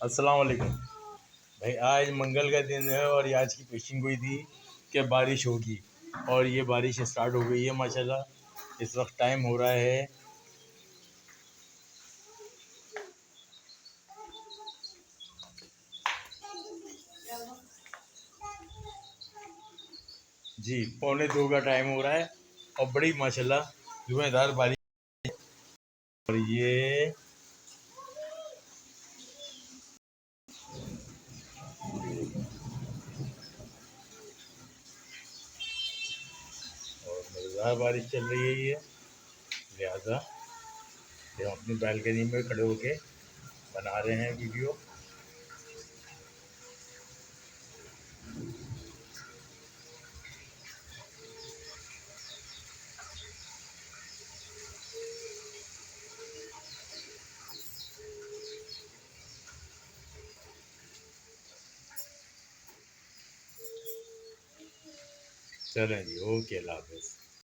अस्सलाम वालेकुम भाई। आज मंगल का दिन है और ये आज की पेशिंग हुई थी कि बारिश होगी और ये बारिश स्टार्ट हो गई है माशाल्लाह। इस वक्त टाइम हो रहा है जी 1:45 का टाइम हो रहा है और बड़ी माशाल्लाह धुआंधार बारिश। और ये और मज़ेदार बारिश चल रही है ये, लिहाजा हम अपनी बैल्कनी में खड़े होके बना रहे हैं वीडियो। चलें जी, ओके, अल्लाह हाफ़िज़।